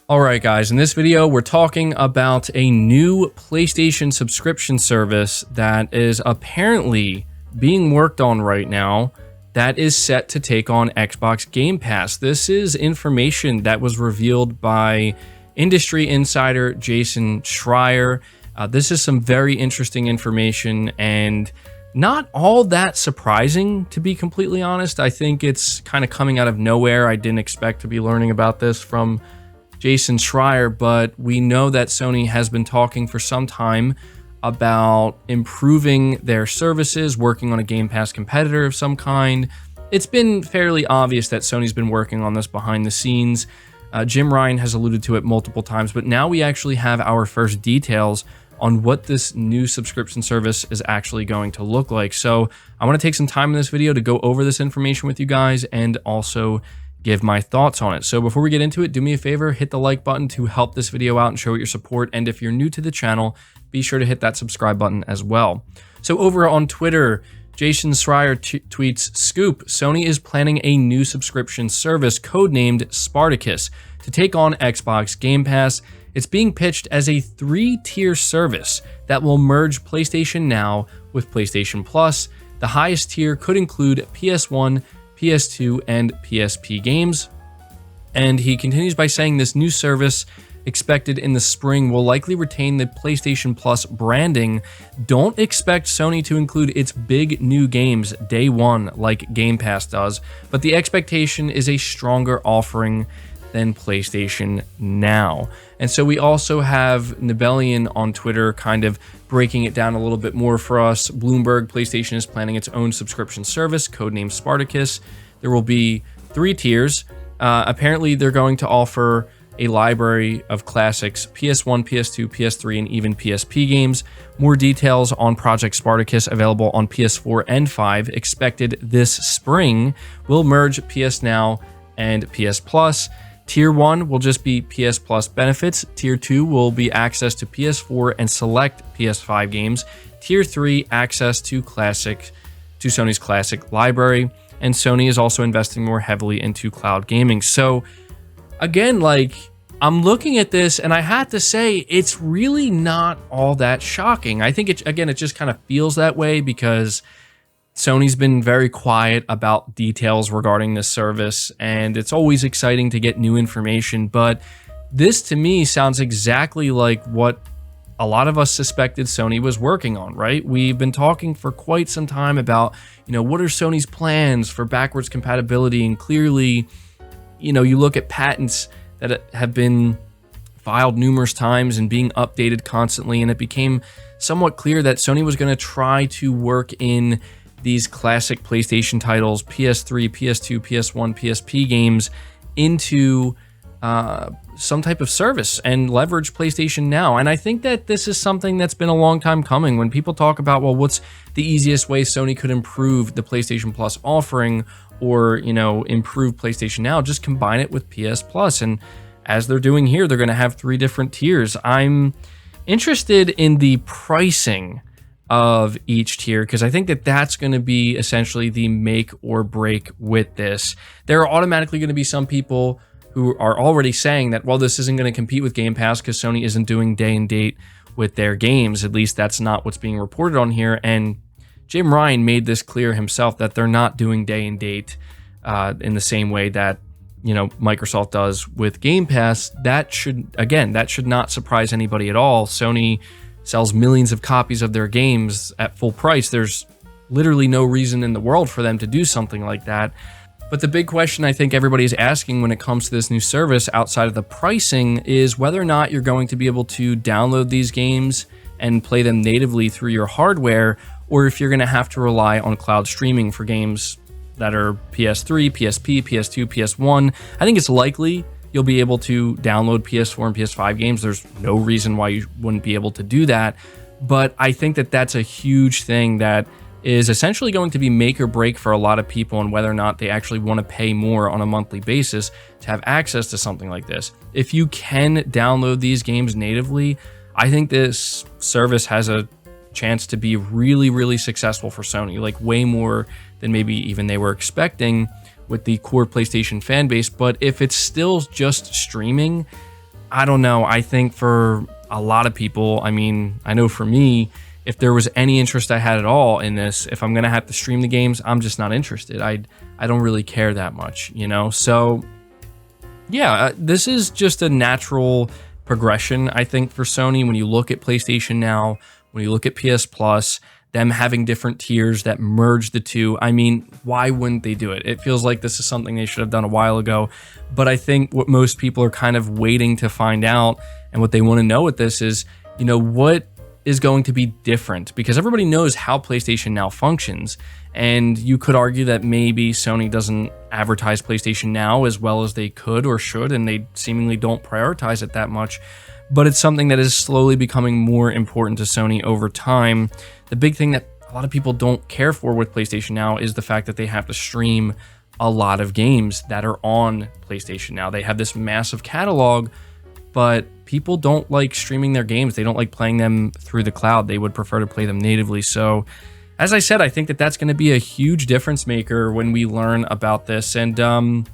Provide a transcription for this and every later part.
Alright guys, in this video we're talking about a new PlayStation subscription service that is apparently being worked on right now that is set to take on Xbox Game Pass. This is information that was revealed by industry insider Jason Schreier. This is some very interesting information and not all that surprising, to be completely honest. I think it's kind of coming out of nowhere. I didn't expect to be learning about this from Jason Schreier, but we know that Sony has been talking for some time about improving their services, working on a Game Pass competitor of some kind. It's been fairly obvious that Sony's been working on this behind the scenes. Jim Ryan has alluded to it multiple times, but now we actually have our first details on what this new subscription service is actually going to look like. So I want to take some time in this video to go over this information with you guys and also give my thoughts on it. So before we get into it, do me a favor, hit the like button to help this video out and show your support. And if you're new to the channel, be sure to hit that subscribe button as well. So over on Twitter, Jason Schreier tweets, "Scoop, Sony is planning a new subscription service codenamed Spartacus to take on Xbox Game Pass. It's being pitched as a 3-tier service that will merge PlayStation Now with PlayStation Plus. The highest tier could include PS1, PS2, and PSP games." And he continues by saying this new service, expected in the spring, will likely retain the PlayStation Plus branding. Don't expect Sony to include its big new games day one like Game Pass does, but the expectation is a stronger offering than PlayStation Now. And so we also have Nibelian on Twitter kind of breaking it down a little bit more for us. Bloomberg, PlayStation is planning its own subscription service, codenamed Spartacus. There will be 3 tiers. Apparently, they're going to offer a library of classics, PS1, PS2, PS3, and even PSP games. More details on Project Spartacus available on PS4 and 5, expected this spring, will merge PS Now and PS Plus. Tier 1 will just be PS Plus benefits. Tier 2 will be access to PS4 and select PS5 games. Tier 3, access to Sony's classic library. And Sony is also investing more heavily into cloud gaming. So again, like, I'm looking at this and I had to say it's really not all that shocking. I think it just kind of feels that way because Sony's been very quiet about details regarding this service, and it's always exciting to get new information, but this to me sounds exactly like what a lot of us suspected Sony was working on, right? We've been talking for quite some time about, what are Sony's plans for backwards compatibility, and clearly, you look at patents that have been filed numerous times and being updated constantly, and it became somewhat clear that Sony was going to try to work in these classic PlayStation titles, PS3, PS2, PS1, PSP games, into some type of service and leverage PlayStation Now. And I think that this is something that's been a long time coming. When people talk about, well, what's the easiest way Sony could improve the PlayStation Plus offering or, improve PlayStation Now, just combine it with PS Plus. And as they're doing here, they're going to have 3 different tiers. I'm interested in the pricing of each tier, because I think that that's going to be essentially the make or break with this. There are automatically going to be some people who are already saying that, well, this isn't going to compete with Game Pass because Sony isn't doing day and date with their games. At least that's not what's being reported on here. And Jim Ryan made this clear himself that they're not doing day and date in the same way that Microsoft does with Game Pass. That should not surprise anybody at all. Sony sells millions of copies of their games at full price. There's literally no reason in the world for them to do something like that. But the big question I think everybody's asking when it comes to this new service outside of the pricing is whether or not you're going to be able to download these games and play them natively through your hardware, or if you're going to have to rely on cloud streaming for games that are PS3, PSP, PS2, PS1. I think it's likely you'll be able to download PS4 and PS5 games. There's no reason why you wouldn't be able to do that. But I think that that's a huge thing that is essentially going to be make or break for a lot of people and whether or not they actually want to pay more on a monthly basis to have access to something like this. If you can download these games natively, I think this service has a chance to be really, really successful for Sony, like way more than maybe even they were expecting with the core PlayStation fan base. But if it's still just streaming, I don't know. I think for a lot of people, I mean, I know for me, if there was any interest I had at all in this, if I'm gonna have to stream the games, I'm just not interested. I don't really care that much, you know? So yeah, this is just a natural progression, I think, for Sony. When you look at PlayStation Now, when you look at PS Plus, them having different tiers that merge the two, I mean, why wouldn't they do it? It feels like this is something they should have done a while ago. But I think what most people are kind of waiting to find out, and what they want to know with this is, you know, what is going to be different? Because everybody knows how PlayStation Now functions. And you could argue that maybe Sony doesn't advertise PlayStation Now as well as they could or should, and they seemingly don't prioritize it that much. But it's something that is slowly becoming more important to Sony over time. The big thing that a lot of people don't care for with PlayStation Now is the fact that they have to stream a lot of games that are on PlayStation Now. They have this massive catalog, but people don't like streaming their games. They don't like playing them through the cloud. They would prefer to play them natively. So as I said, I think that that's going to be a huge difference maker when we learn about this. And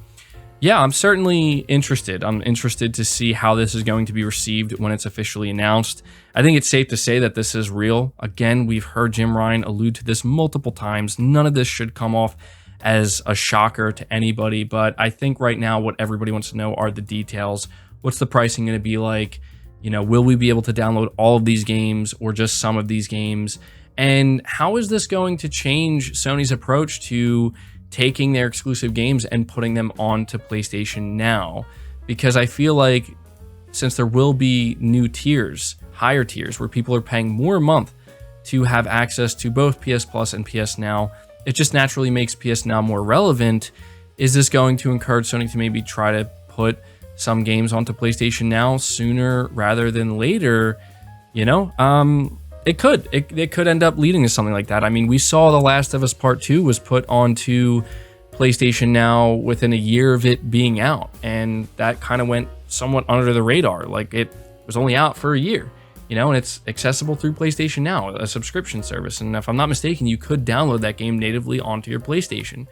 yeah, I'm certainly interested. I'm interested to see how this is going to be received when it's officially announced. I think it's safe to say that this is real. Again, we've heard Jim Ryan allude to this multiple times. None of this should come off as a shocker to anybody, but I think right now what everybody wants to know are the details. What's the pricing going to be like? You know, will we be able to download all of these games or just some of these games? And how is this going to change Sony's approach to taking their exclusive games and putting them onto PlayStation Now? Because I feel like since there will be new tiers, higher tiers, where people are paying more a month to have access to both PS Plus and PS Now, it just naturally makes PS Now more relevant. Is this going to encourage Sony to maybe try to put some games onto PlayStation Now sooner rather than later? You know, it could end up leading to something like that. I mean, we saw The Last of Us Part 2 was put onto PlayStation Now within a year of it being out, and that kind of went somewhat under the radar. Like, it was only out for a year, you know, and it's accessible through PlayStation Now, a subscription service. And if I'm not mistaken, you could download that game natively onto your PlayStation.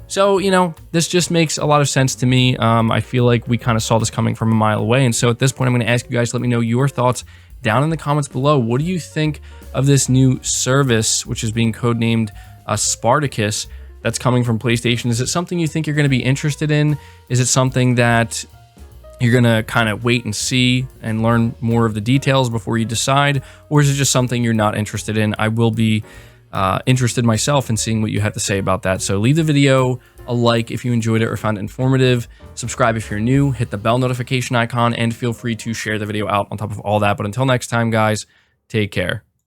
So, you know, this just makes a lot of sense to me. I feel like we kind of saw this coming from a mile away. And so at this point, I'm going to ask you guys to let me know your thoughts down in the comments below. What do you think of this new service, which is being codenamed Spartacus, that's coming from PlayStation? Is it something you think you're going to be interested in? Is it something that you're going to kind of wait and see and learn more of the details before you decide? Or is it just something you're not interested in? I will be interested myself in seeing what you have to say about that. So leave the video a like if you enjoyed it or found it informative. Subscribe if you're new, hit the bell notification icon, and feel free to share the video out on top of all that. But until next time, guys, take care.